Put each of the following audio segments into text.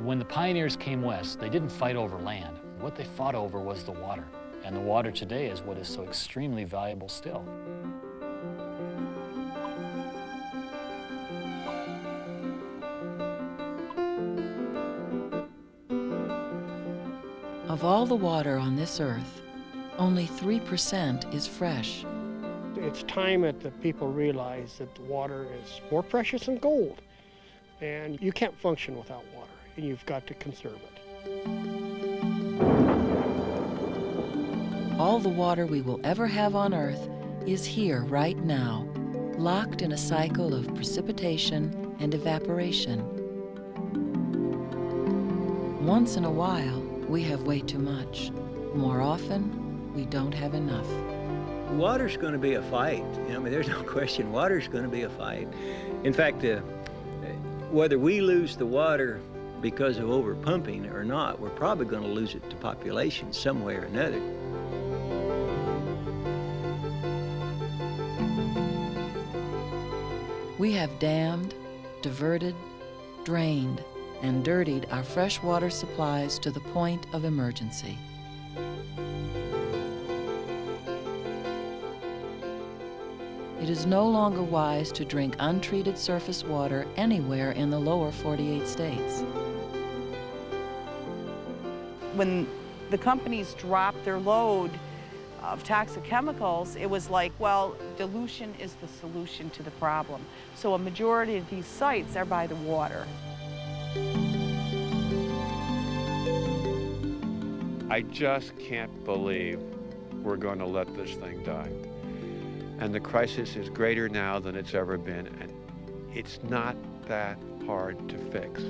When the pioneers came west, they didn't fight over land. What they fought over was the water. And the water today is what is so extremely valuable still. Of all the water on this earth, only 3% is fresh. It's time that the people realize that the water is more precious than gold. And you can't function without water, and you've got to conserve it. All the water we will ever have on Earth is here right now, locked in a cycle of precipitation and evaporation. Once in a while, we have way too much. More often, we don't have enough. Water's going to be a fight. I mean, there's no question. Water's going to be a fight. In fact, whether we lose the water because of overpumping or not, we're probably going to lose it to population some way or another. We have dammed, diverted, drained, and dirtied our freshwater supplies to the point of emergency. It is no longer wise to drink untreated surface water anywhere in the lower 48 states. When the companies dropped their load of toxic chemicals, it was like, well, dilution is the solution to the problem. So a majority of these sites are by the water. I just can't believe we're going to let this thing die. And the crisis is greater now than it's ever been, and it's not that hard to fix.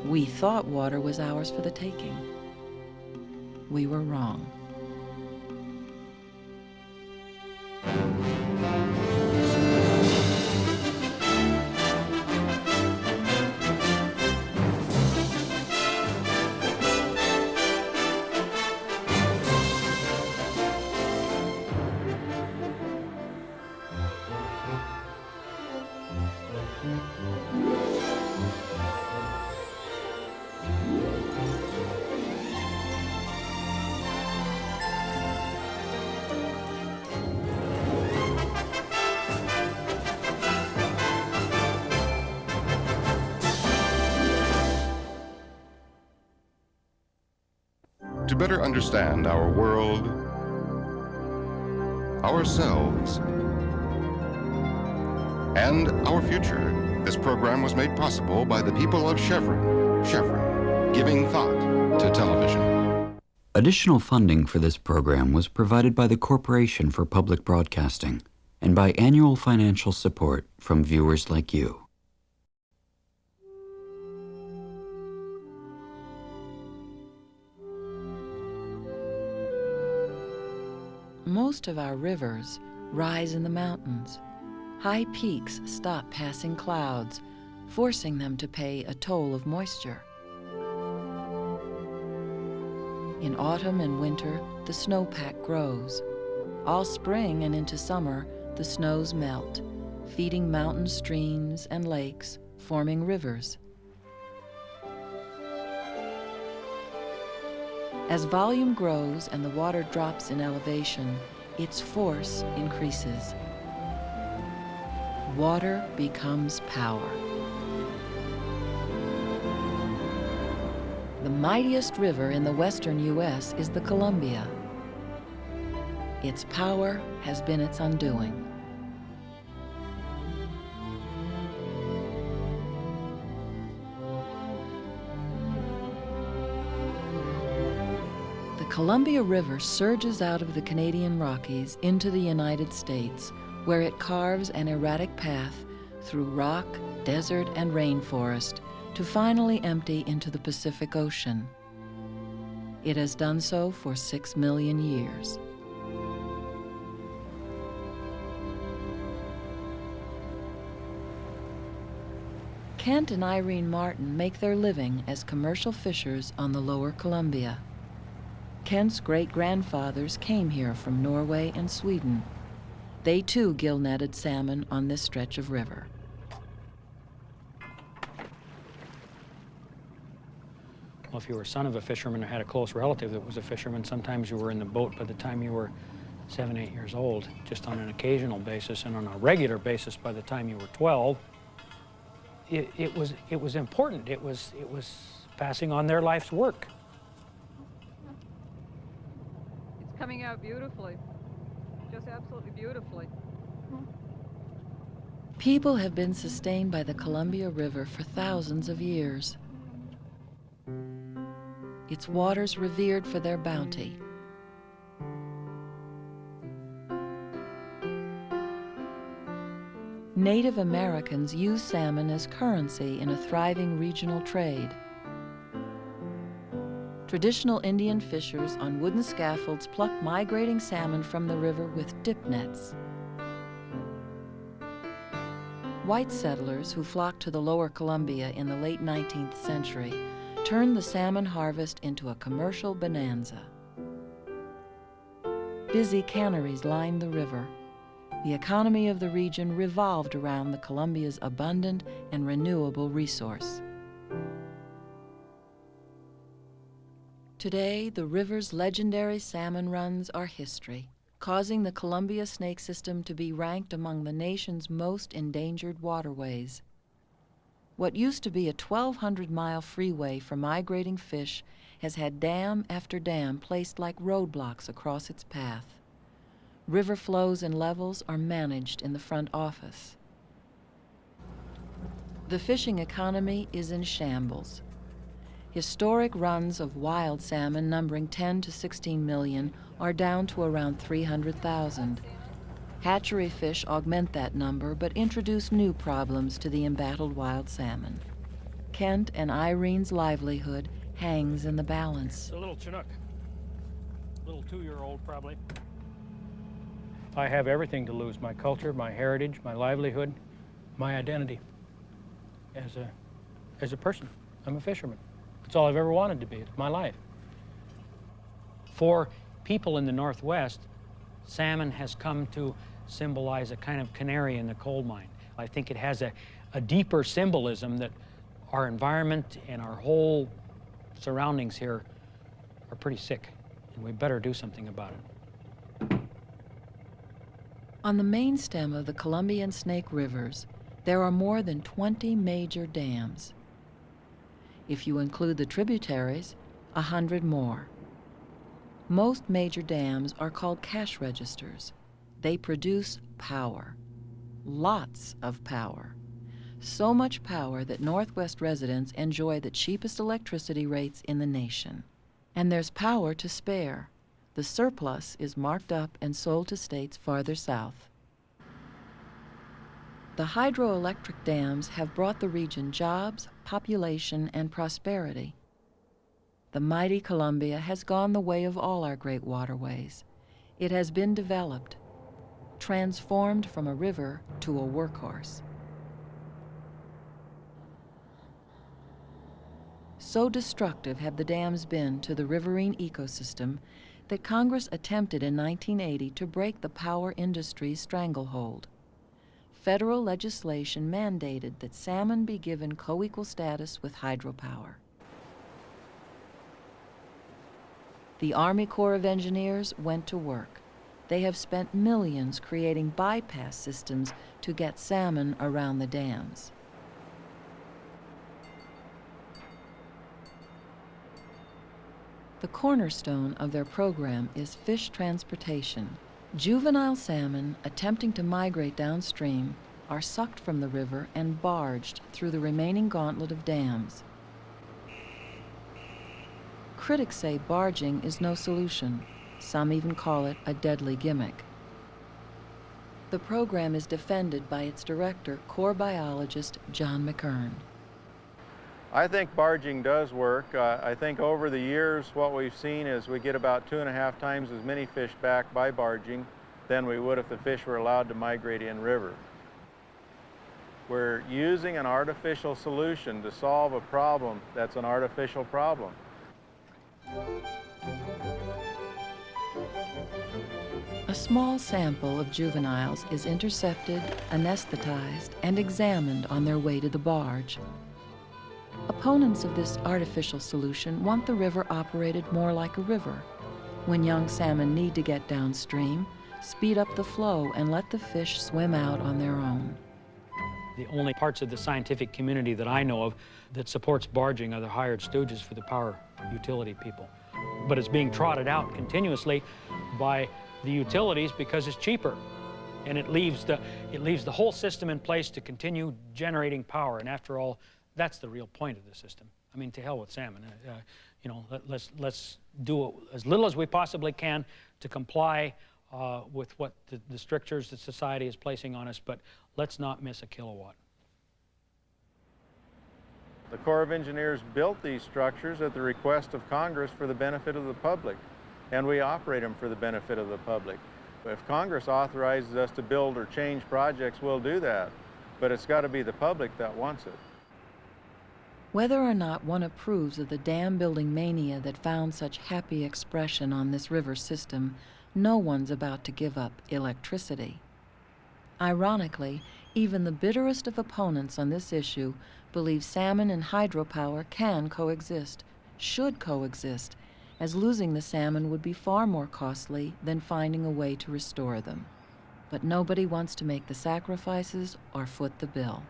We thought water was ours for the taking. We were wrong. To better understand our world, ourselves, and our future, this program was made possible by the people of Chevron. Chevron, giving thought to television. Additional funding for this program was provided by the Corporation for Public Broadcasting and by annual financial support from viewers like you. Most of our rivers rise in the mountains. High peaks stop passing clouds, forcing them to pay a toll of moisture. In autumn and winter, the snowpack grows. All spring and into summer, the snows melt, feeding mountain streams and lakes, forming rivers. As volume grows and the water drops in elevation, its force increases. Water becomes power. The mightiest river in the western U.S. is the Columbia. Its power has been its undoing. The Columbia River surges out of the Canadian Rockies into the United States, where it carves an erratic path through rock, desert, and rainforest to finally empty into the Pacific Ocean. It has done so for 6 million years. Kent and Irene Martin make their living as commercial fishers on the lower Columbia. Kent's great-grandfathers came here from Norway and Sweden. They too gill-netted salmon on this stretch of river. Well, if you were son of a fisherman or had a close relative that was a fisherman, sometimes you were in the boat by the time you were 7, 8 years old, just on an occasional basis, and on a regular basis by the time you were 12. It was important. It was passing on their life's work. It's coming out beautifully, just absolutely beautifully. People have been sustained by the Columbia River for thousands of years. Its waters revered for their bounty. Native Americans use salmon as currency in a thriving regional trade. Traditional Indian fishers on wooden scaffolds pluck migrating salmon from the river with dip nets. White settlers who flocked to the lower Columbia in the late 19th century turned the salmon harvest into a commercial bonanza. Busy canneries lined the river. The economy of the region revolved around the Columbia's abundant and renewable resource. Today, the river's legendary salmon runs are history, causing the Columbia snake system to be ranked among the nation's most endangered waterways. What used to be a 1,200-mile freeway for migrating fish has had dam after dam placed like roadblocks across its path. River flows and levels are managed in the front office. The fishing economy is in shambles. Historic runs of wild salmon numbering 10 to 16 million are down to around 300,000. Hatchery fish augment that number, but introduce new problems to the embattled wild salmon. Kent and Irene's livelihood hangs in the balance. It's a little Chinook, little 2-year-old probably. I have everything to lose: my culture, my heritage, my livelihood, my identity as a person. I'm a fisherman. It's all I've ever wanted to be. It's my life. For people in the Northwest, salmon has come to symbolize a kind of canary in the coal mine. I think it has a deeper symbolism that our environment and our whole surroundings here are pretty sick, and we better do something about it. On the main stem of the Columbia and Snake Rivers, there are more than 20 major dams. If you include the tributaries, 100 more. Most major dams are called cash registers. They produce power, lots of power. So much power that Northwest residents enjoy the cheapest electricity rates in the nation. And there's power to spare. The surplus is marked up and sold to states farther south. The hydroelectric dams have brought the region jobs, population, and prosperity. The mighty Columbia has gone the way of all our great waterways. It has been developed, transformed from a river to a workhorse. So destructive have the dams been to the riverine ecosystem that Congress attempted in 1980 to break the power industry's stranglehold. Federal legislation mandated that salmon be given co-equal status with hydropower. The Army Corps of Engineers went to work. They have spent millions creating bypass systems to get salmon around the dams. The cornerstone of their program is fish transportation. Juvenile salmon attempting to migrate downstream are sucked from the river and barged through the remaining gauntlet of dams. Critics say barging is no solution. Some even call it a deadly gimmick. The program is defended by its director, Corps biologist John McKern. I think barging does work. I think over the years what we've seen is we get about 2.5 times as many fish back by barging than we would if the fish were allowed to migrate inriver. We're using an artificial solution to solve a problem that's an artificial problem. A small sample of juveniles is intercepted, anesthetized, and examined on their way to the barge. Opponents of this artificial solution want the river operated more like a river. When young salmon need to get downstream, speed up the flow and let the fish swim out on their own. The only parts of the scientific community that I know of that supports barging are the hired stooges for the power utility people. But it's being trotted out continuously by the utilities because it's cheaper. And it leaves the whole system in place to continue generating power. And after all, that's the real point of the system. I mean, to hell with salmon. You know, let's do as little as we possibly can to comply with what the strictures that society is placing on us, but let's not miss a kilowatt. The Corps of Engineers built these structures at the request of Congress for the benefit of the public, and we operate them for the benefit of the public. If Congress authorizes us to build or change projects, we'll do that, but it's got to be the public that wants it. Whether or not one approves of the dam building mania that found such happy expression on this river system, no one's about to give up electricity. Ironically, even the bitterest of opponents on this issue believe salmon and hydropower can coexist, should coexist, as losing the salmon would be far more costly than finding a way to restore them. But nobody wants to make the sacrifices or foot the bill.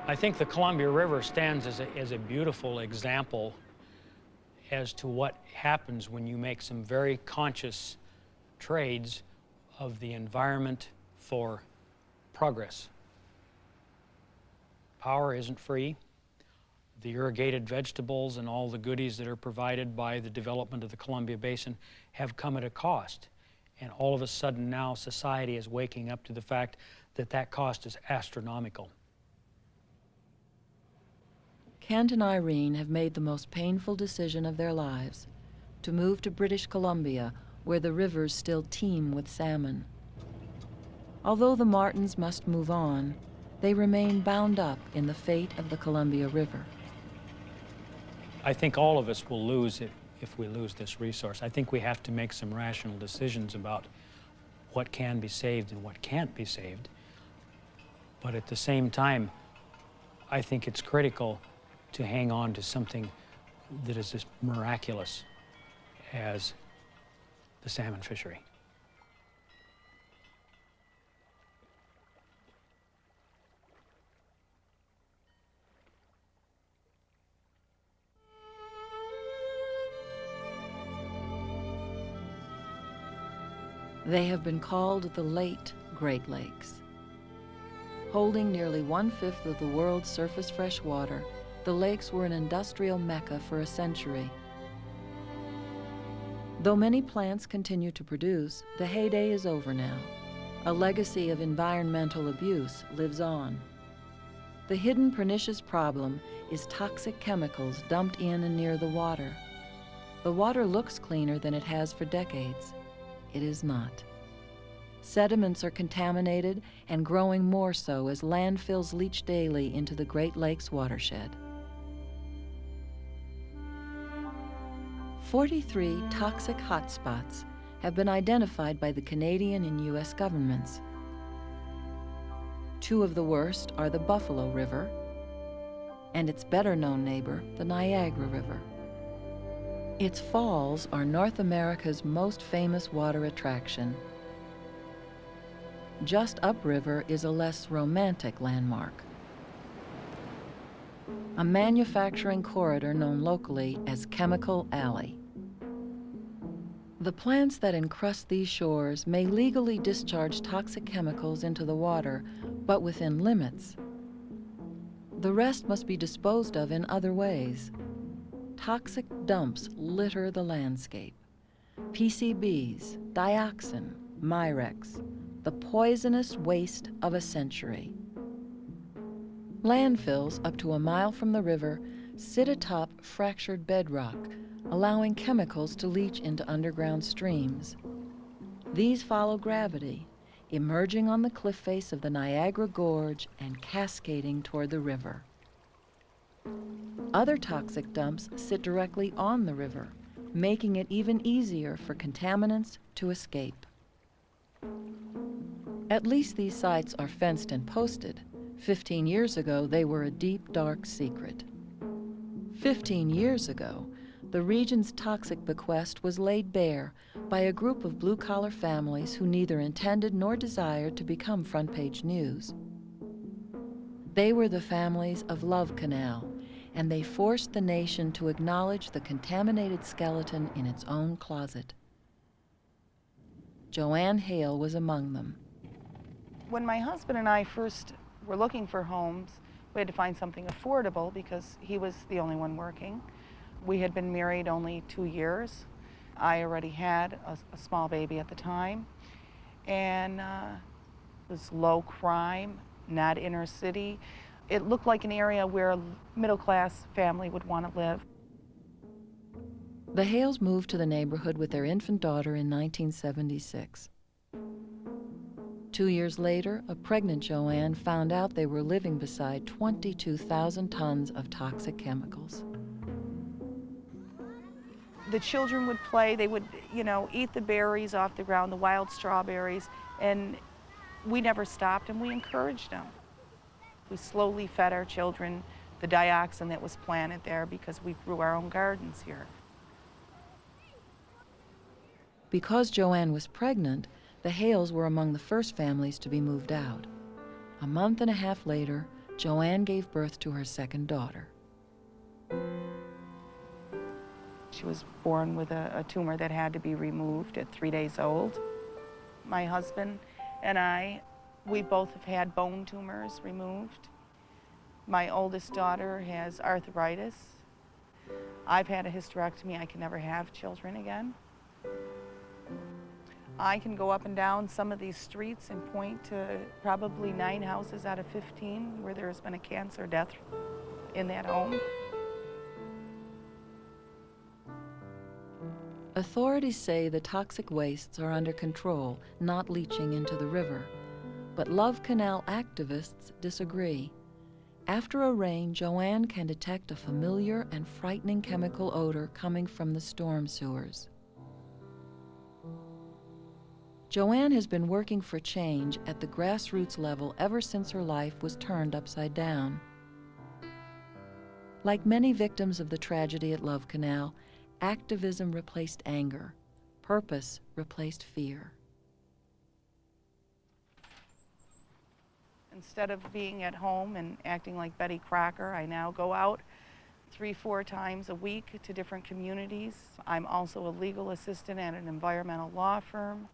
I think the Columbia River stands as a beautiful example as to what happens when you make some very conscious trades of the environment for progress. Power isn't free. The irrigated vegetables and all the goodies that are provided by the development of the Columbia Basin have come at a cost. And all of a sudden now society is waking up to the fact that that cost is astronomical. Kent and Irene have made the most painful decision of their lives, to move to British Columbia, where the rivers still teem with salmon. Although the martins must move on, they remain bound up in the fate of the Columbia River. I think all of us will lose if we lose this resource. I think we have to make some rational decisions about what can be saved and what can't be saved. But at the same time, I think it's critical to hang on to something that is as miraculous as the salmon fishery. They have been called the late Great Lakes. Holding nearly 1/5 of the world's surface fresh water, the lakes were an industrial mecca for a century. Though many plants continue to produce, the heyday is over now. A legacy of environmental abuse lives on. The hidden pernicious problem is toxic chemicals dumped in and near the water. The water looks cleaner than it has for decades. It is not. Sediments are contaminated and growing more so as landfills leach daily into the Great Lakes watershed. 43 toxic hotspots have been identified by the Canadian and U.S. governments. 2 of the worst are the Buffalo River and its better-known neighbor, the Niagara River. Its falls are North America's most famous water attraction. Just upriver is a less romantic landmark, a manufacturing corridor known locally as Chemical Alley. The plants that encrust these shores may legally discharge toxic chemicals into the water, but within limits. The rest must be disposed of in other ways. Toxic dumps litter the landscape. PCBs, dioxin, Mirex, the poisonous waste of a century. Landfills up to a mile from the river sit atop fractured bedrock, allowing chemicals to leach into underground streams. These follow gravity, emerging on the cliff face of the Niagara Gorge and cascading toward the river. Other toxic dumps sit directly on the river, making it even easier for contaminants to escape. At least these sites are fenced and posted. 15 years ago, they were a deep, dark secret. 15 years ago, the region's toxic bequest was laid bare by a group of blue-collar families who neither intended nor desired to become front-page news. They were the families of Love Canal, and they forced the nation to acknowledge the contaminated skeleton in its own closet. Joanne Hale was among them. When my husband and I first were looking for homes, we had to find something affordable because he was the only one working. We had been married only 2 years. I already had a small baby at the time, and it was low crime, not inner city. It looked like an area where a middle-class family would want to live. The Hales moved to the neighborhood with their infant daughter in 1976. 2 years later, a pregnant Joanne found out they were living beside 22,000 tons of toxic chemicals. The children would play, they would, eat the berries off the ground, the wild strawberries, and we never stopped and we encouraged them. We slowly fed our children the dioxin that was planted there because we grew our own gardens here. Because Joanne was pregnant, the Hales were among the first families to be moved out. A month and a half later, Joanne gave birth to her second daughter. She was born with a tumor that had to be removed at 3 days old. My husband and I, we both have had bone tumors removed. My oldest daughter has arthritis. I've had a hysterectomy. I can never have children again. I can go up and down some of these streets and point to probably 9 houses out of 15 where there has been a cancer death in that home. Authorities say the toxic wastes are under control, not leaching into the river. But Love Canal activists disagree. After a rain, Joanne can detect a familiar and frightening chemical odor coming from the storm sewers. Joanne has been working for change at the grassroots level ever since her life was turned upside down. Like many victims of the tragedy at Love Canal, activism replaced anger. Purpose replaced fear. Instead of being at home and acting like Betty Crocker, I now go out 3-4 times a week to different communities. I'm also a legal assistant at an environmental law firm.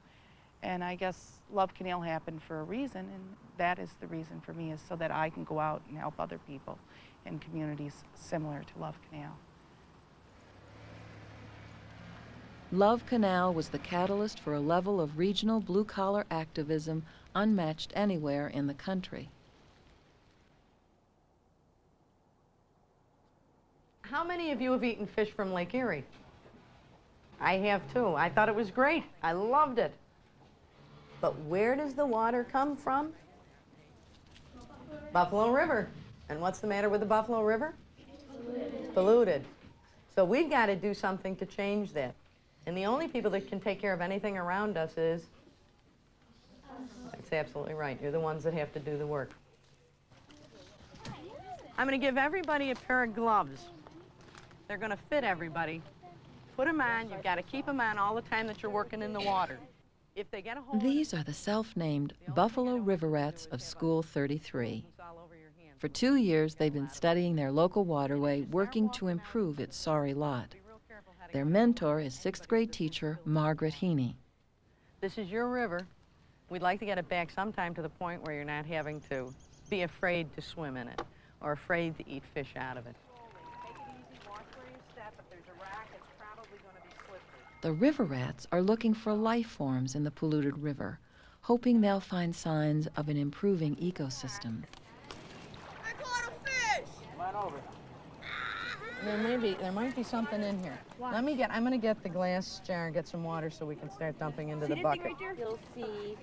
And I guess Love Canal happened for a reason, and that is the reason for me, is so that I can go out and help other people in communities similar to Love Canal. Love Canal was the catalyst for a level of regional blue-collar activism unmatched anywhere in the country. How many of you have eaten fish from Lake Erie? I have too. I thought it was great. I loved it. But where does the water come from? Buffalo River. And what's the matter with the Buffalo River? Polluted. So we've got to do something to change that. And the only people that can take care of anything around us is, that's absolutely right, you're the ones that have to do the work. I'm going to give everybody a pair of gloves. They're going to fit everybody. Put them on. You've got to keep them on all the time that you're working in the water. If they get a hold These are the self-named Buffalo River Rats of School 33. For 2 years, they've been studying their local waterway, working to improve its sorry lot. Their mentor is 6th grade teacher Margaret Heaney. This is your river. We'd like to get it back sometime to the point where you're not having to be afraid to swim in it or afraid to eat fish out of it. The river rats are looking for life forms in the polluted river, hoping they'll find signs of an improving ecosystem. I caught a fish! Come on over. There might be something in here. I'm going to get the glass jar and get some water so we can start dumping into the bucket. Right there? You'll see.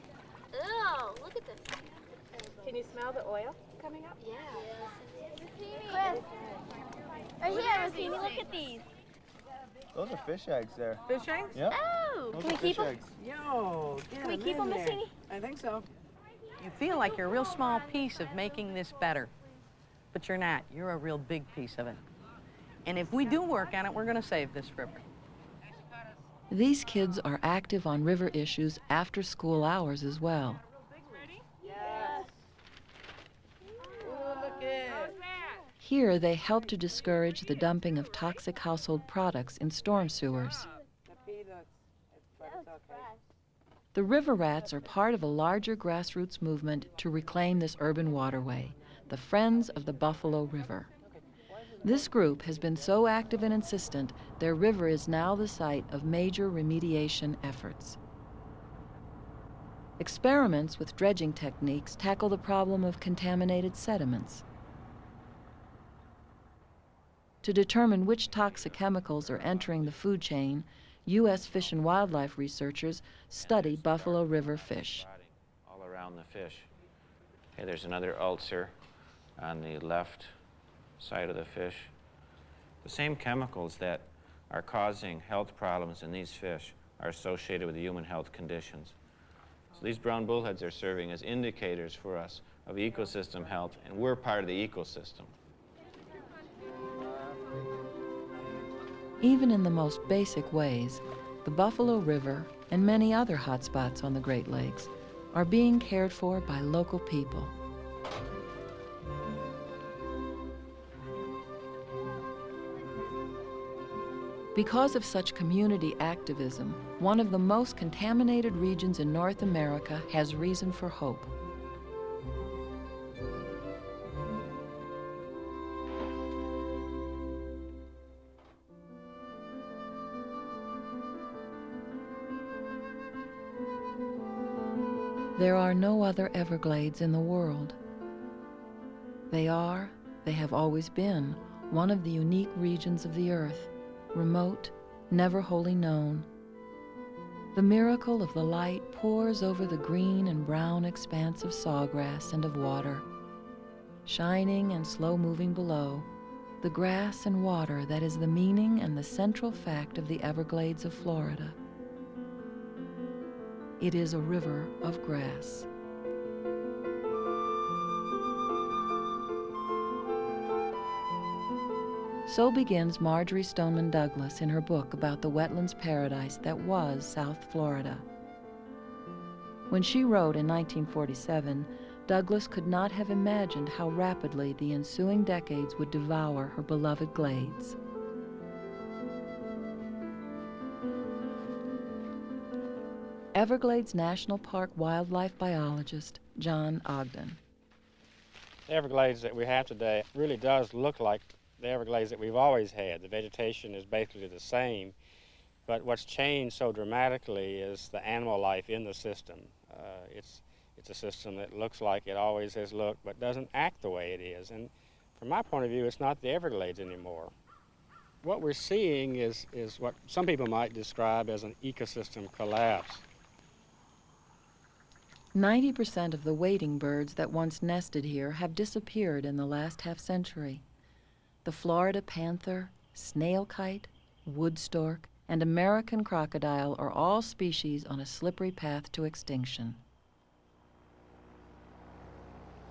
Oh, look at this. Can you smell the oil coming up? Yeah. Chris. Right here, Rosini, look at these. Those are fish eggs there. Fish eggs? Yep. Oh, Those can we are keep fish them? eggs. Yo, Can we keep them, Missy? I think so. You feel like you're a real small piece of making this better, but you're not. You're a real big piece of it. And if we do work on it, we're going to save this river. These kids are active on river issues after school hours as well. Yes. Oh, look at. Here, they help to discourage the dumping of toxic household products in storm sewers. The river rats are part of a larger grassroots movement to reclaim this urban waterway, the Friends of the Buffalo River. This group has been so active and insistent, their river is now the site of major remediation efforts. Experiments with dredging techniques tackle the problem of contaminated sediments. To determine which toxic chemicals are entering the food chain, U.S. Fish and Wildlife researchers study Buffalo River fish. All around the fish. Okay, there's another ulcer on the left side of the fish. The same chemicals that are causing health problems in these fish are associated with human health conditions. So these brown bullheads are serving as indicators for us of ecosystem health, and we're part of the ecosystem. Even in the most basic ways, the Buffalo River and many other hotspots on the Great Lakes are being cared for by local people. Because of such community activism, one of the most contaminated regions in North America has reason for hope. There are no other Everglades in the world. They have always been, one of the unique regions of the earth, remote, never wholly known. The miracle of the light pours over the green and brown expanse of sawgrass and of water. Shining and slow-moving below, the grass and water that is the meaning and the central fact of the Everglades of Florida. It is a river of grass. So begins Marjorie Stoneman Douglas in her book about the wetlands paradise that was South Florida. When she wrote in 1947, Douglas could not have imagined how rapidly the ensuing decades would devour her beloved glades. Everglades National Park wildlife biologist John Ogden. The Everglades that we have today really does look like the Everglades that we've always had. The vegetation is basically the same, but what's changed so dramatically is the animal life in the system. It's a system that looks like it always has looked, but doesn't act the way it is. And from my point of view, it's not the Everglades anymore. What we're seeing is what some people might describe as an ecosystem collapse. 90% of the wading birds that once nested here have disappeared in the last half-century. The Florida panther, snail kite, wood stork, and American crocodile are all species on a slippery path to extinction.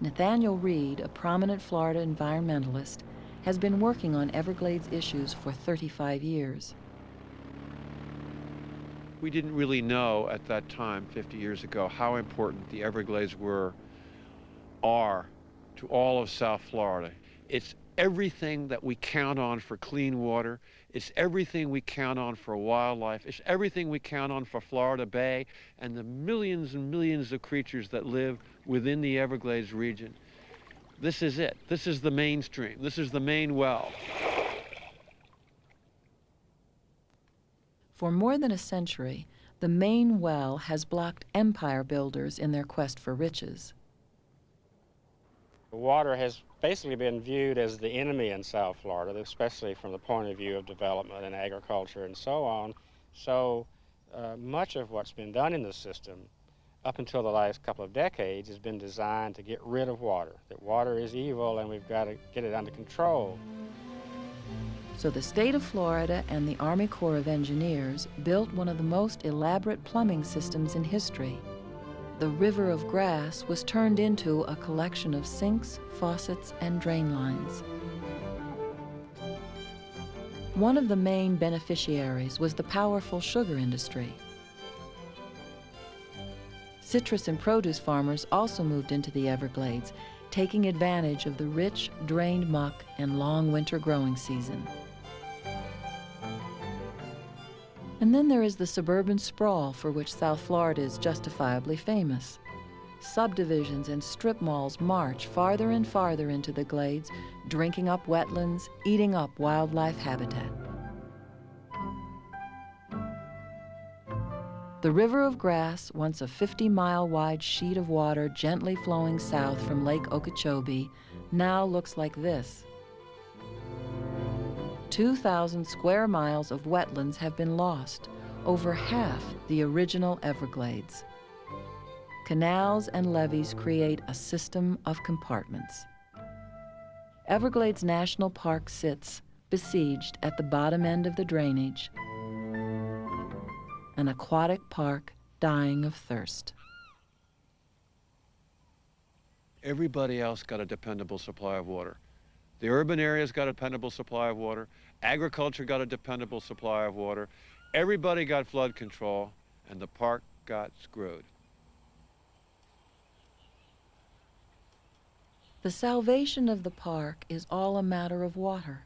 Nathaniel Reed, a prominent Florida environmentalist, has been working on Everglades issues for 35 years. We didn't really know at that time, 50 years ago, how important the Everglades are to all of South Florida. It's everything that we count on for clean water. It's everything we count on for wildlife. It's everything we count on for Florida Bay and the millions and millions of creatures that live within the Everglades region. This is it. This is the mainstream. This is the main well. For more than a century, the main well has blocked empire builders in their quest for riches. Water has basically been viewed as the enemy in South Florida, especially from the point of view of development and agriculture and so on. So much of what's been done in the system up until the last couple of decades has been designed to get rid of water, that water is evil and we've got to get it under control. So the state of Florida and the Army Corps of Engineers built one of the most elaborate plumbing systems in history. The River of Grass was turned into a collection of sinks, faucets, and drain lines. One of the main beneficiaries was the powerful sugar industry. Citrus and produce farmers also moved into the Everglades, taking advantage of the rich, drained muck and long winter growing season. And then there is the suburban sprawl for which South Florida is justifiably famous. Subdivisions and strip malls march farther and farther into the glades, drinking up wetlands, eating up wildlife habitat. The River of Grass, once a 50-mile-wide sheet of water gently flowing south from Lake Okeechobee, now looks like this. 2,000 square miles of wetlands have been lost, over half the original Everglades. Canals and levees create a system of compartments. Everglades National Park sits, besieged at the bottom end of the drainage, an aquatic park dying of thirst. Everybody else got a dependable supply of water. The urban areas got a dependable supply of water. Agriculture got a dependable supply of water. Everybody got flood control, and the park got screwed. The salvation of the park is all a matter of water.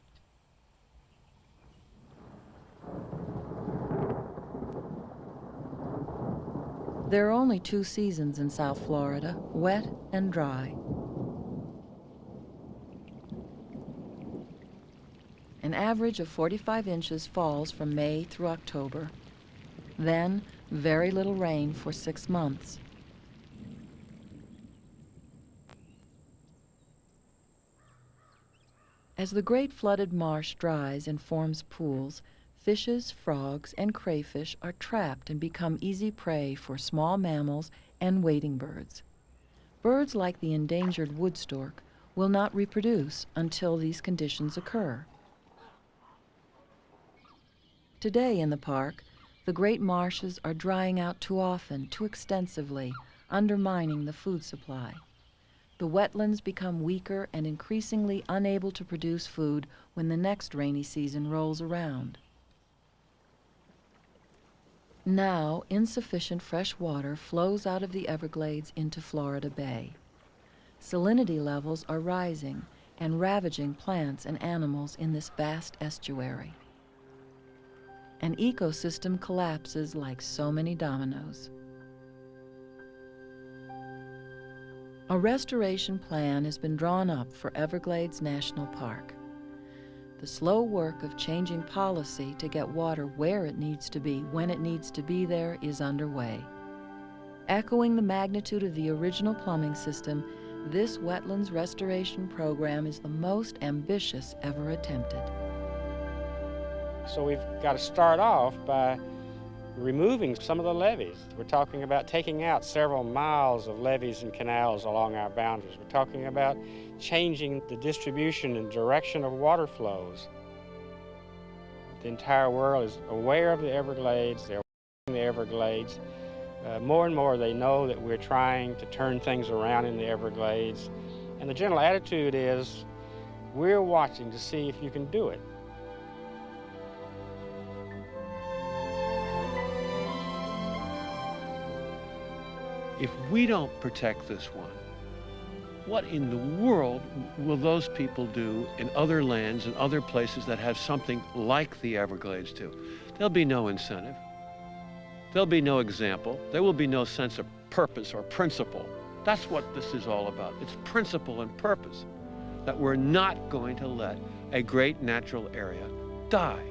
There are only two seasons in South Florida, wet and dry. An average of 45 inches falls from May through October. Then, very little rain for 6 months. As the great flooded marsh dries and forms pools, fishes, frogs, and crayfish are trapped and become easy prey for small mammals and wading birds. Birds like the endangered wood stork will not reproduce until these conditions occur. Today in the park, the great marshes are drying out too often, too extensively, undermining the food supply. The wetlands become weaker and increasingly unable to produce food when the next rainy season rolls around. Now, insufficient fresh water flows out of the Everglades into Florida Bay. Salinity levels are rising and ravaging plants and animals in this vast estuary. An ecosystem collapses like so many dominoes. A restoration plan has been drawn up for Everglades National Park. The slow work of changing policy to get water where it needs to be, when it needs to be there, is underway. Echoing the magnitude of the original plumbing system, this wetlands restoration program is the most ambitious ever attempted. So we've got to start off by removing some of the levees. We're talking about taking out several miles of levees and canals along our boundaries. We're talking about changing the distribution and direction of water flows. The entire world is aware of the Everglades. They're watching the Everglades. More and more they know that we're trying to turn things around in the Everglades. And the general attitude is, we're watching to see if you can do it. If we don't protect this one, what in the world will those people do in other lands and other places that have something like the Everglades do? There'll be no incentive. There'll be no example. There will be no sense of purpose or principle. That's what this is all about. It's principle and purpose, that we're not going to let a great natural area die.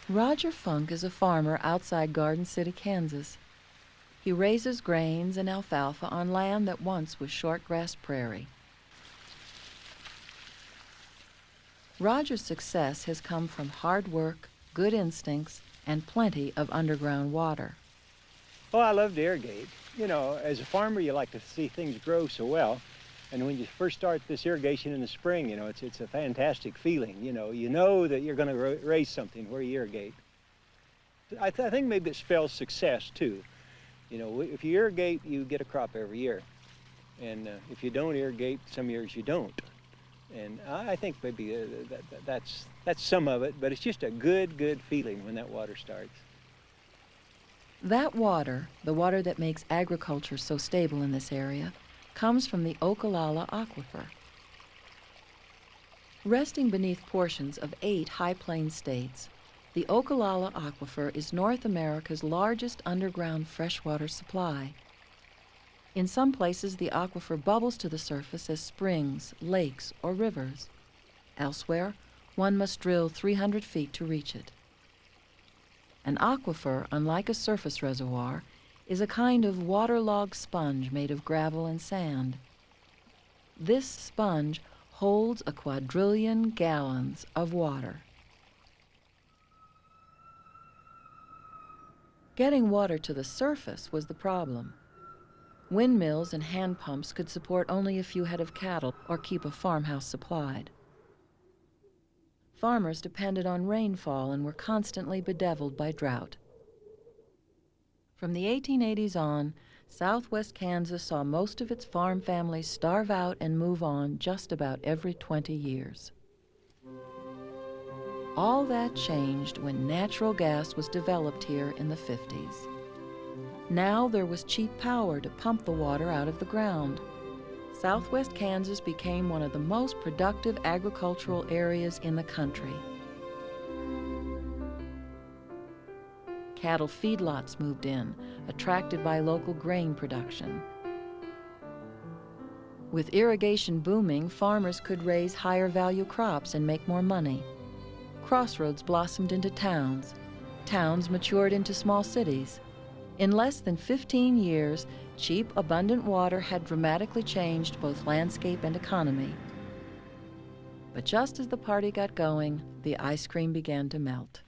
Rodger Funk is a farmer outside Garden City, Kansas. he raises grains and alfalfa on land that once was shortgrass prairie. Rodger's success has come from hard work, good instincts, and plenty of underground water. Oh, I love to irrigate. You know, as a farmer, you like to see things grow so well. And when you first start this irrigation in the spring, you know, it's a fantastic feeling. You know that you're going to raise something where you irrigate. I think maybe it spells success, too. You know, if you irrigate, you get a crop every year. And if you don't irrigate, some years you don't. And I think maybe that's some of it, but it's just a good feeling when that water starts. That water, the water that makes agriculture so stable in this area, comes from the Ogallala Aquifer. Resting beneath portions of 8 high plains states, the Ogallala Aquifer is North America's largest underground freshwater supply. In some places, the aquifer bubbles to the surface as springs, lakes, or rivers. Elsewhere, one must drill 300 feet to reach it. An aquifer, unlike a surface reservoir, is a kind of waterlogged sponge made of gravel and sand. This sponge holds a quadrillion gallons of water. Getting water to the surface was the problem. Windmills and hand pumps could support only a few head of cattle or keep a farmhouse supplied. Farmers depended on rainfall and were constantly bedeviled by drought. From the 1880s on, southwest Kansas saw most of its farm families starve out and move on just about every 20 years. All that changed when natural gas was developed here in the 50s. Now there was cheap power to pump the water out of the ground. Southwest Kansas became one of the most productive agricultural areas in the country. Cattle feedlots moved in, attracted by local grain production. With irrigation booming, farmers could raise higher value crops and make more money. Crossroads blossomed into towns. Towns matured into small cities. In less than 15 years, cheap, abundant water had dramatically changed both landscape and economy. But just as the party got going, the ice cream began to melt.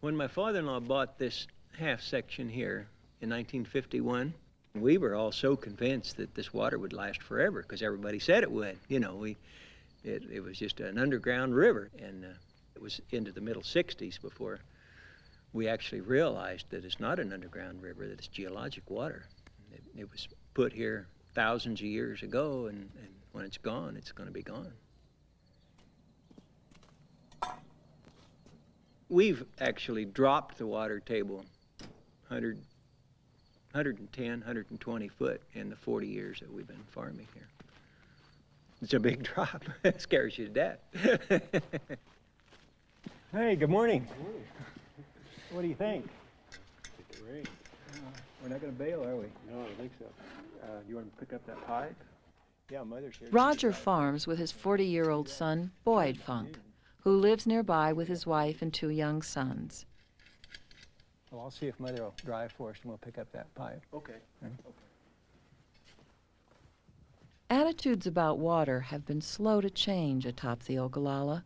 When my father-in-law bought this half section here in 1951, we were all so convinced that this water would last forever because everybody said it would. You know, it was just an underground river, and it was into the middle 60s before we actually realized that it's not an underground river, that it's geologic water. It was put here thousands of years ago, and when it's gone, it's going to be gone. We've actually dropped the water table 110, 120 foot in the 40 years that we've been farming here. It's a big drop. It scares you to death. Hey, good morning. Good morning. What do you think? It's rain. We're not going to bail, are we? No, I don't think so. You want to pick up that pipe? Yeah, Mother's here. Rodger farms with his 40-year-old son, Boyd Funk, who lives nearby with his wife and 2 young sons. Well, I'll see if Mother will drive for us and we'll pick up that pipe. Okay. Okay. Attitudes about water have been slow to change atop the Ogallala.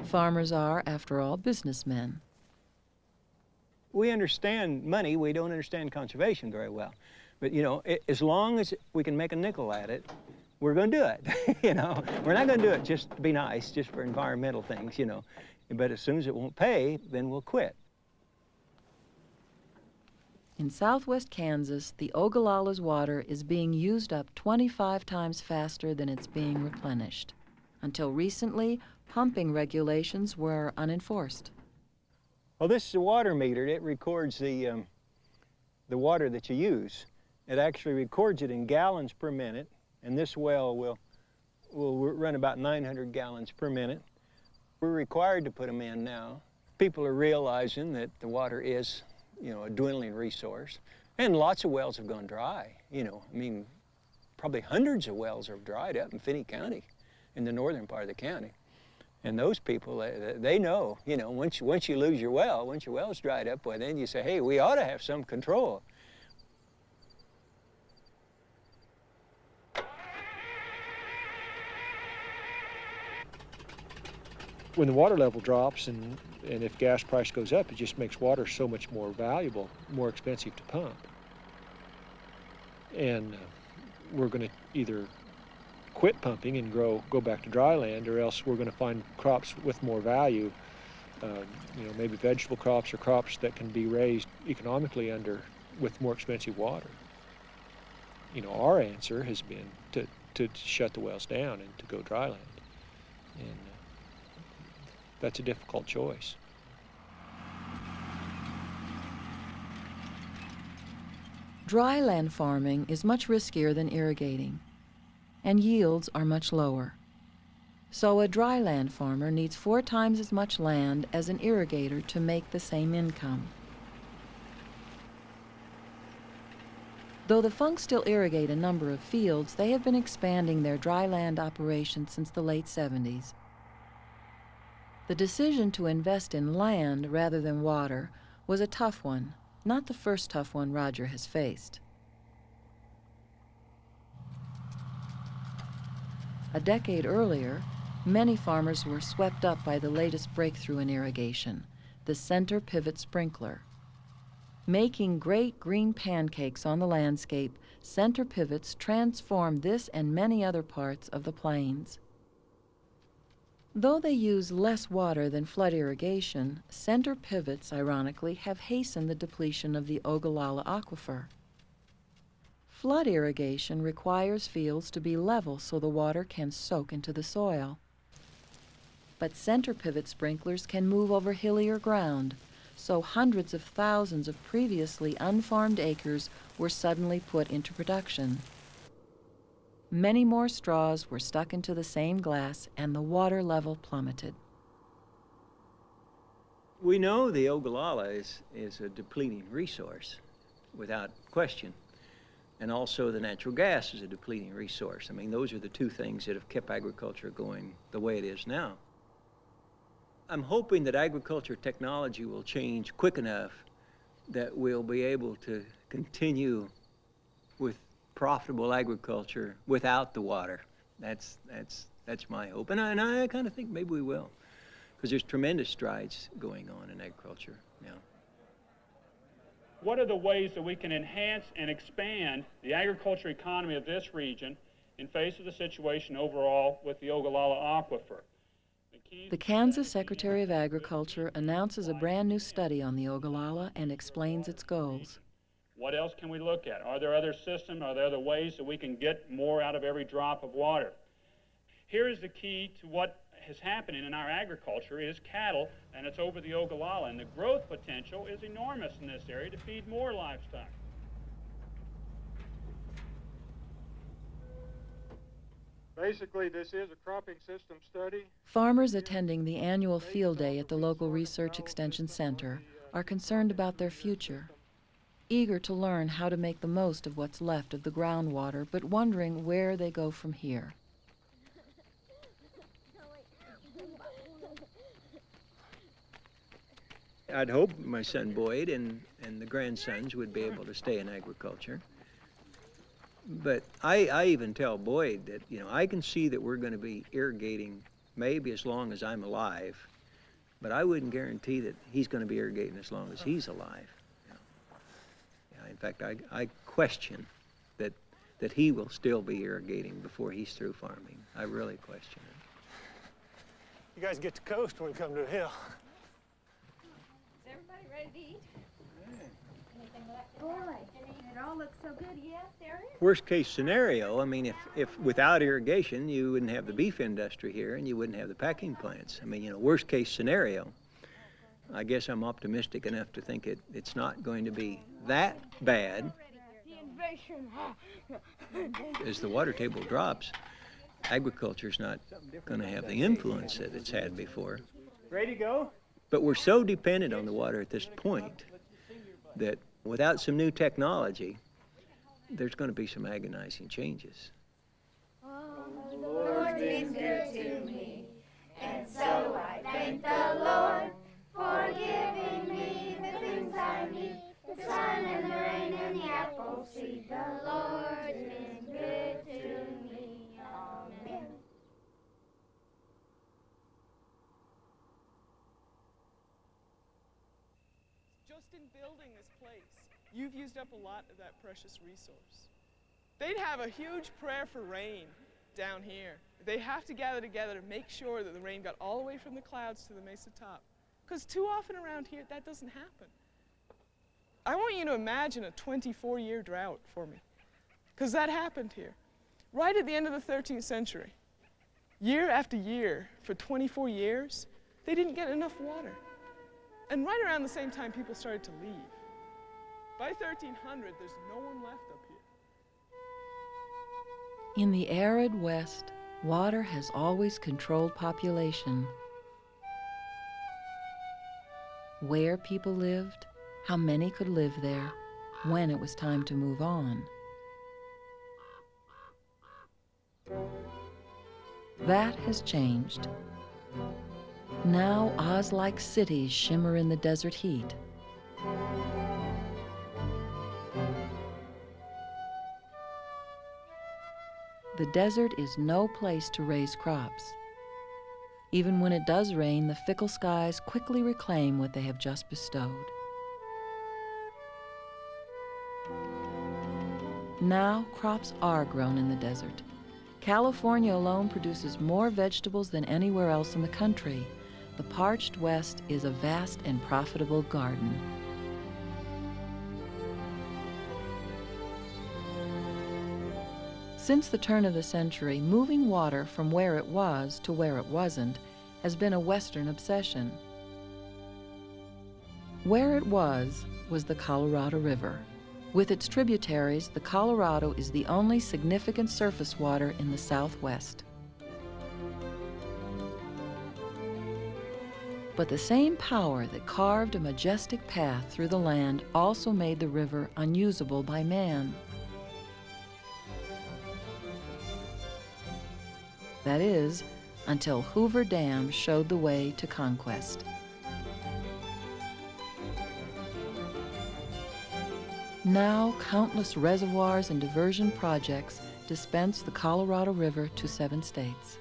Farmers are, after all, businessmen. We understand money, we don't understand conservation very well. But, you know, as long as we can make a nickel at it, we're going to do it. You know, we're not going to do it just to be nice, just for environmental things, you know. But as soon as it won't pay, then we'll quit. In southwest Kansas, the Ogallala's water is being used up 25 times faster than it's being replenished. Until recently, pumping regulations were unenforced. Well, this is a water meter. It records the water that you use. It actually records it in gallons per minute, and this well will run about 900 gallons per minute. We're required to put them in now. People are realizing that the water is, you know, a dwindling resource, and lots of wells have gone dry. You know, I mean, probably hundreds of wells have dried up in Finney County, in the northern part of the county. And those people, they know, you know, once you lose your well, once your well's dried up, well, then you say, hey, we ought to have some control. When the water level drops and if gas price goes up, it just makes water so much more valuable, more expensive to pump. And we're going to either quit pumping and go back to dry land, or else we're going to find crops with more value, you know, maybe vegetable crops or crops that can be raised economically with more expensive water. You know, our answer has been to shut the wells down and to go dry land. And that's a difficult choice. Dry land farming is much riskier than irrigating, and yields are much lower. So a dry land farmer needs 4 times as much land as an irrigator to make the same income. Though the Funks still irrigate a number of fields, they have been expanding their dry land operations since the late 70s. The decision to invest in land rather than water was a tough one, not the first tough one Rodger has faced. A decade earlier, many farmers were swept up by the latest breakthrough in irrigation, the center pivot sprinkler. Making great green pancakes on the landscape, center pivots transform this and many other parts of the plains. Though they use less water than flood irrigation, center pivots, ironically, have hastened the depletion of the Ogallala aquifer. Flood irrigation requires fields to be level so the water can soak into the soil. But center pivot sprinklers can move over hillier ground, so hundreds of thousands of previously unfarmed acres were suddenly put into production. Many more straws were stuck into the same glass, and the water level plummeted. We know the Ogallala is a depleting resource, without question. And also the natural gas is a depleting resource. I mean, those are the 2 things that have kept agriculture going the way it is now. I'm hoping that agriculture technology will change quick enough that we'll be able to continue with profitable agriculture without the water. That's my hope, and I kind of think maybe we will, because there's tremendous strides going on in agriculture now. What are the ways that we can enhance and expand the agriculture economy of this region in face of the situation overall with the Ogallala aquifer? The Kansas Secretary of Agriculture announces a brand new study on the Ogallala and explains its goals. What else can we look at? Are there other systems? Are there other ways that we can get more out of every drop of water? Here is the key to what is happening in our agriculture is cattle, and it's over the Ogallala, and the growth potential is enormous in this area to feed more livestock. Basically, this is a cropping system study. Farmers attending the annual field day at the local Research Extension Center are concerned about their future, eager to learn how to make the most of what's left of the groundwater, but wondering where they go from here. I'd hope my son Boyd and the grandsons would be able to stay in agriculture. But I even tell Boyd that, you know, I can see that we're going to be irrigating maybe as long as I'm alive, but I wouldn't guarantee that he's going to be irrigating as long as he's alive. You know. Yeah, in fact, I question that he will still be irrigating before he's through farming. I really question it. You guys get to coast when we come to a hill. Is everybody ready to eat? Boy, it all looks so good. Yes, there is. Worst case scenario, I mean, if without irrigation, you wouldn't have the beef industry here and you wouldn't have the packing plants. I mean, you know, worst case scenario, I guess I'm optimistic enough to think it's not going to be that bad. As the water table drops, agriculture's not going to have the influence that it's had before. Ready to go? But we're so dependent on the water at this point that without some new technology, there's going to be some agonizing changes. Oh, the Lord's been good to me, And so I thank the Lord for giving me the things I need, the sun and the rain and the apple tree. The Lord's been good to me. Amen. Just in building this place, you've used up a lot of that precious resource. They'd have a huge prayer for rain down here. They have to gather together to make sure that the rain got all the way from the clouds to the mesa top. Because too often around here, that doesn't happen. I want you to imagine a 24-year drought for me, because that happened here. Right at the end of the 13th century, year after year, for 24 years, they didn't get enough water. And right around the same time, people started to leave. By 1300, there's no one left up here. In the arid West, water has always controlled population. Where people lived, how many could live there, when it was time to move on. That has changed. Now Oz-like cities shimmer in the desert heat. The desert is no place to raise crops. Even when it does rain, the fickle skies quickly reclaim what they have just bestowed. Now crops are grown in the desert. California alone produces more vegetables than anywhere else in the country. The parched West is a vast and profitable garden. Since the turn of the century, moving water from where it was to where it wasn't has been a Western obsession. Where it was the Colorado River. With its tributaries, the Colorado is the only significant surface water in the Southwest. But the same power that carved a majestic path through the land also made the river unusable by man. That is, until Hoover Dam showed the way to conquest. Now, countless reservoirs and diversion projects dispense the Colorado River to 7 states.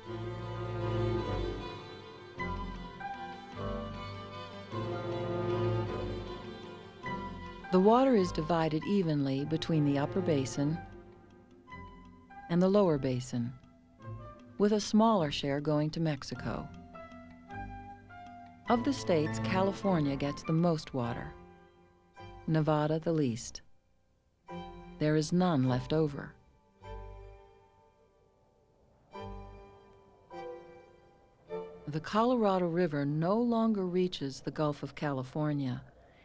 The water is divided evenly between the upper basin and the lower basin, with a smaller share going to Mexico. Of the states, California gets the most water, Nevada the least. There is none left over. The Colorado River no longer reaches the Gulf of California.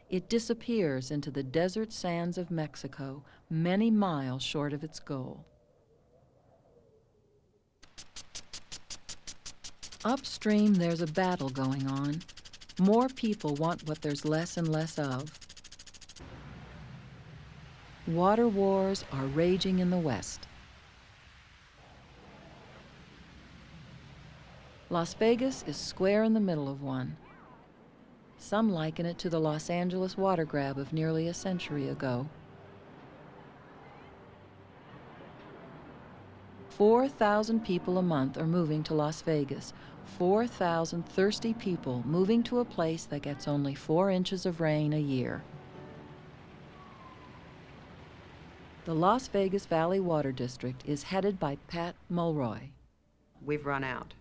It disappears into the desert sands of Mexico, many miles short of its goal. Upstream, there's a battle going on. More people want what there's less and less of. Water wars are raging in the West. Las Vegas is square in the middle of one. Some liken it to the Los Angeles water grab of nearly a century ago. 4,000 people a month are moving to Las Vegas. 4,000 thirsty people moving to a place that gets only 4 inches of rain a year. The Las Vegas Valley Water District is headed by Pat Mulroy. We've run out.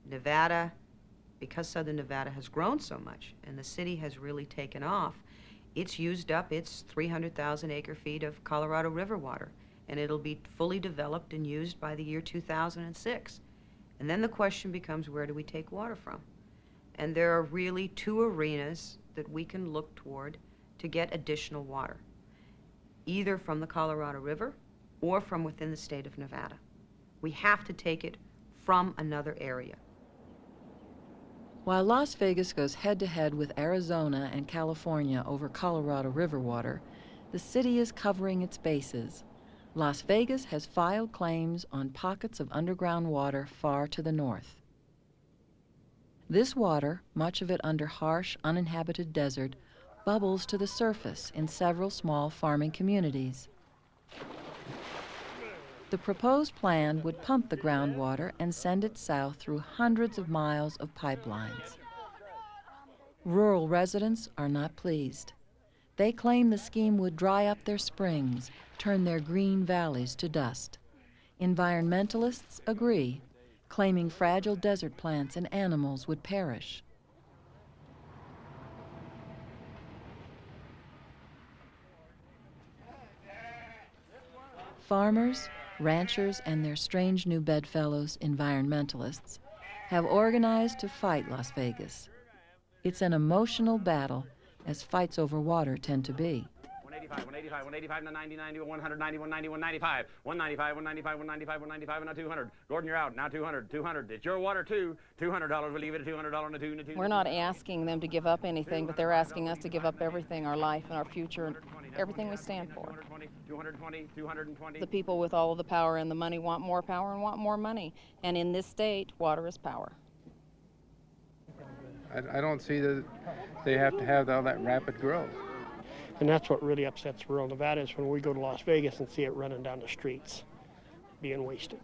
Nevada, because southern Nevada has grown so much and the city has really taken off, it's used up its 300,000 acre-feet of Colorado River water, and it'll be fully developed and used by the year 2006. And then the question becomes, where do we take water from? And there are really 2 arenas that we can look toward to get additional water, either from the Colorado River or from within the state of Nevada. We have to take it from another area. While Las Vegas goes head-to-head with Arizona and California over Colorado River water, the city is covering its bases. Las Vegas has filed claims on pockets of underground water far to the north. This water, much of it under harsh, uninhabited desert, bubbles to the surface in several small farming communities. The proposed plan would pump the groundwater and send it south through hundreds of miles of pipelines. Rural residents are not pleased. They claim the scheme would dry up their springs, turn their green valleys to dust. Environmentalists agree, claiming fragile desert plants and animals would perish. Farmers, ranchers, and their strange new bedfellows, environmentalists, have organized to fight Las Vegas. It's an emotional battle, as fights over water tend to be. 185, 185, 90, 90, 190, 190, 195, 195, 195, 195, 195, and now 200. Gordon, you're out. Now 200, 200. It's your water too. $200. We'll leave it at $200 and a two and a two. We're not asking them to give up anything, but they're asking us to give up everything, our life and our future, and everything we stand for. 220, 220. The people with all of the power and the money want more power and want more money. And in this state, water is power. I don't see that they have to have all that rapid growth. And that's what really upsets rural Nevada is when we go to Las Vegas and see it running down the streets, being wasted.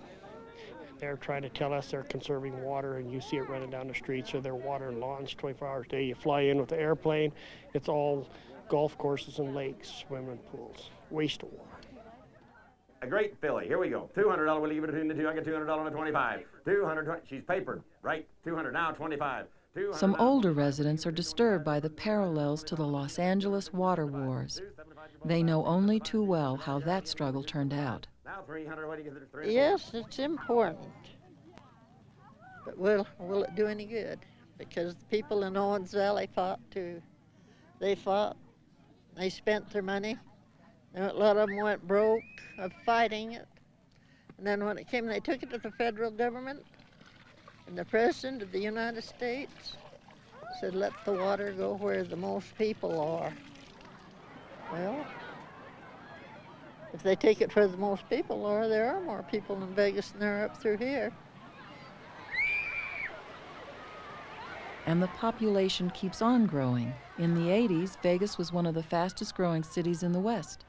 They're trying to tell us they're conserving water, and you see it running down the streets, or they're watering lawns 24 hours a day. You fly in with the airplane, it's all golf courses and lakes, swimming pools, waste of water. A great filly. Here we go. $200. We'll leave it at 2. I get $200 and a 25. 220. She's papered. Right. 200. Now 25. Some older residents are disturbed by the parallels to the Los Angeles water wars. They know only too well how that struggle turned out. Now 300. What do you get? 3 Yes, it's important. But will it do any good? Because the people in Owens Valley fought too. They fought. They spent their money. And a lot of them went broke of fighting it. And then when it came, they took it to the federal government. And the President of the United States said, let the water go where the most people are. Well, if they take it where the most people are, there are more people in Vegas than there are up through here. And the population keeps on growing. In the 80s, Vegas was one of the fastest growing cities in the West.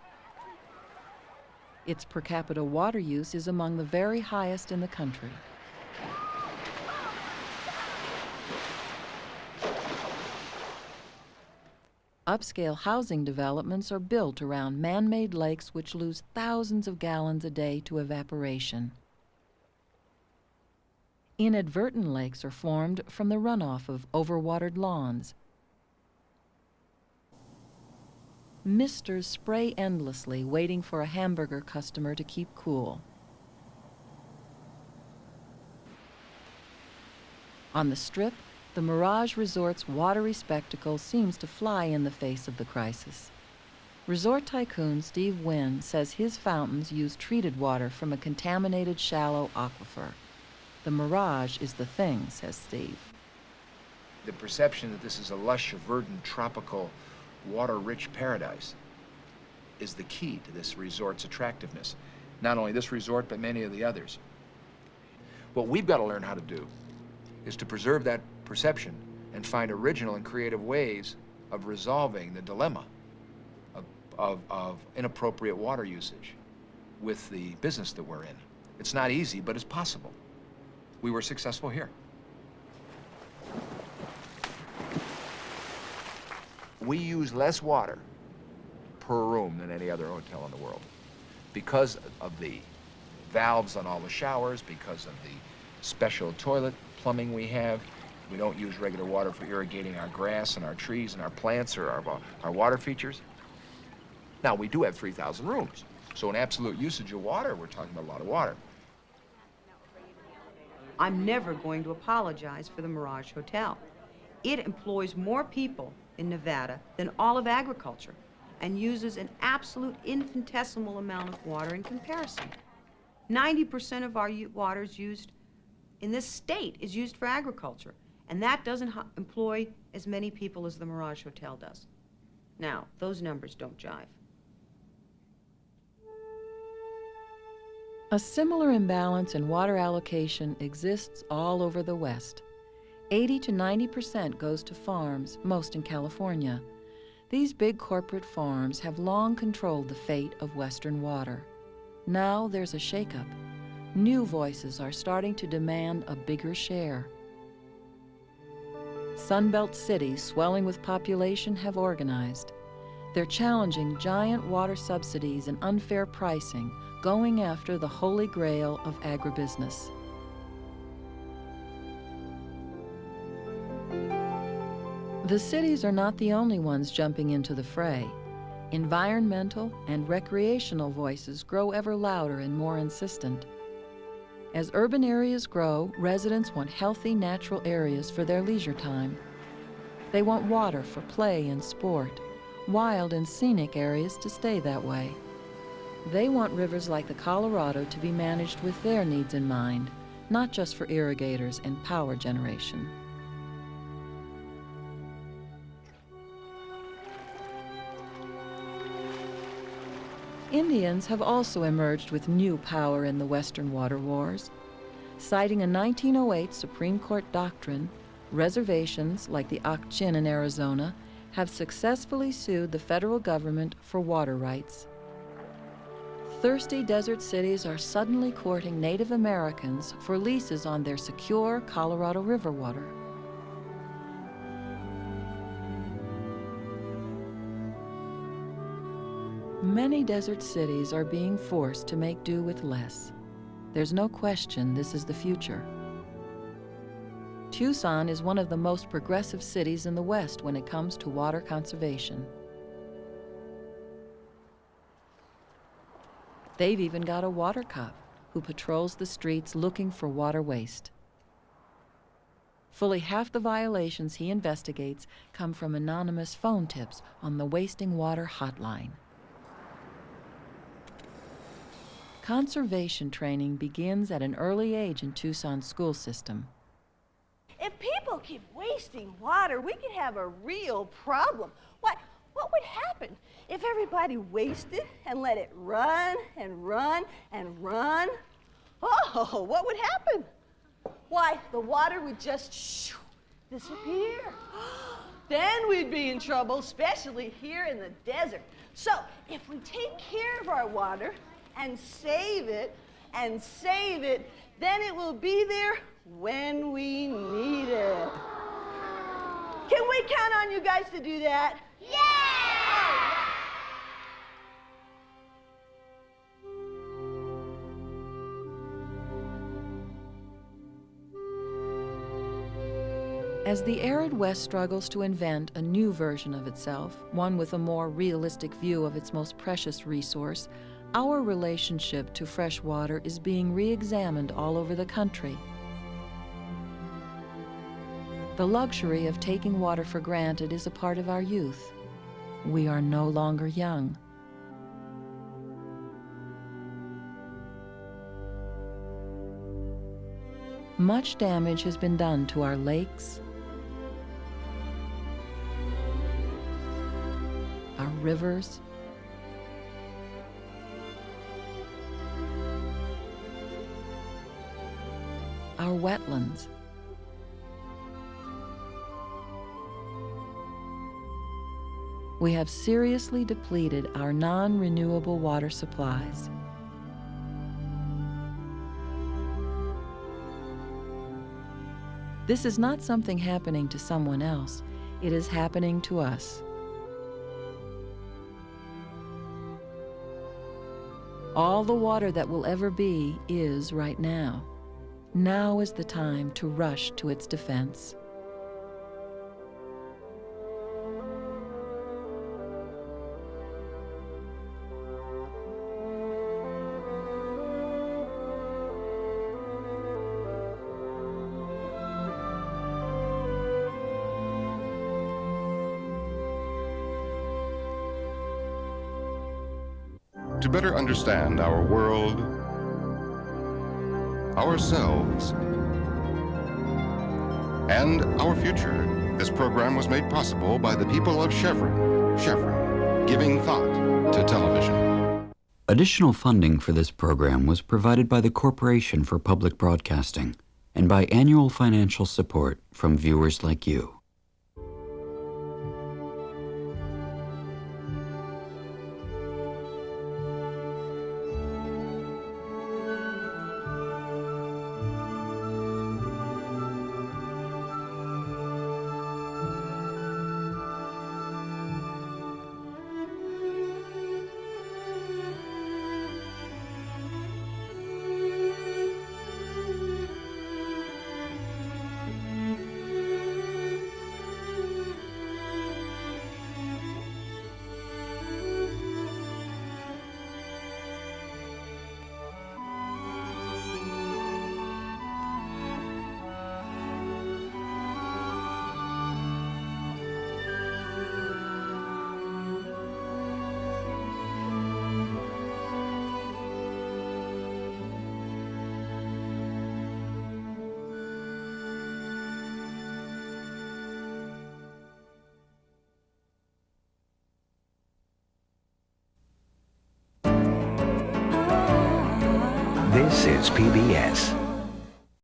Its per capita water use is among the very highest in the country. Upscale housing developments are built around man-made lakes which lose thousands of gallons a day to evaporation. Inadvertent lakes are formed from the runoff of overwatered lawns. Misters spray endlessly, waiting for a hamburger customer to keep cool. On the Strip, the Mirage Resort's watery spectacle seems to fly in the face of the crisis. Resort tycoon Steve Wynn says his fountains use treated water from a contaminated shallow aquifer. The Mirage is the thing, says Steve. The perception that this is a lush, verdant, tropical, water-rich paradise is the key to this resort's attractiveness. Not only this resort, but many of the others. What we've got to learn how to do is to preserve that perception and find original and creative ways of resolving the dilemma of inappropriate water usage with the business that we're in. It's not easy, but it's possible. We were successful here. We use less water per room than any other hotel in the world because of the valves on all the showers, because of the special toilet plumbing we have. We don't use regular water for irrigating our grass and our trees and our plants or our water features. Now, we do have 3,000 rooms, so in absolute usage of water, we're talking about a lot of water. I'm never going to apologize for the Mirage Hotel. It employs more people in Nevada than all of agriculture and uses an absolute infinitesimal amount of water in comparison. 90% of our water is used in this state is used for agriculture, and that doesn't employ as many people as the Mirage Hotel does. Now, those numbers don't jive. A similar imbalance in water allocation exists all over the West. 80 to 90% goes to farms, most in California. These big corporate farms have long controlled the fate of Western water. Now there's a shakeup. New voices are starting to demand a bigger share. Sunbelt cities swelling with population have organized. They're challenging giant water subsidies and unfair pricing, going after the holy grail of agribusiness. The cities are not the only ones jumping into the fray. Environmental and recreational voices grow ever louder and more insistent. As urban areas grow, residents want healthy, natural areas for their leisure time. They want water for play and sport, wild and scenic areas to stay that way. They want rivers like the Colorado to be managed with their needs in mind, not just for irrigators and power generation. Indians have also emerged with new power in the Western water wars. Citing a 1908 Supreme Court doctrine, reservations like the Ak-Chin in Arizona have successfully sued the federal government for water rights. Thirsty desert cities are suddenly courting Native Americans for leases on their secure Colorado River water. Many desert cities are being forced to make do with less. There's no question this is the future. Tucson is one of the most progressive cities in the West when it comes to water conservation. They've even got a water cop who patrols the streets looking for water waste. Fully half the violations he investigates come from anonymous phone tips on the Wasting Water hotline. Conservation training begins at an early age in Tucson's school system. If people keep wasting water, we could have a real problem. What would happen if everybody wasted and let it run and run and run? Oh, what would happen? Why, the water would just disappear. Then we'd be in trouble, especially here in the desert. So, if we take care of our water and save it, then it will be there when we need it. Can we count on you guys to do that? Yeah! As the arid West struggles to invent a new version of itself, one with a more realistic view of its most precious resource, our relationship to fresh water is being re-examined all over the country. The luxury of taking water for granted is a part of our youth. We are no longer young. Much damage has been done to our lakes, our rivers, our wetlands. We have seriously depleted our non-renewable water supplies. This is not something happening to someone else. It is happening to us. All the water that will ever be is right now. Now is the time to rush to its defense. To better understand our world, ourselves, and our future, this program was made possible by the people of Chevron. Chevron, giving thought to television. Additional funding for this program was provided by the Corporation for Public Broadcasting and by annual financial support from viewers like you. This is PBS.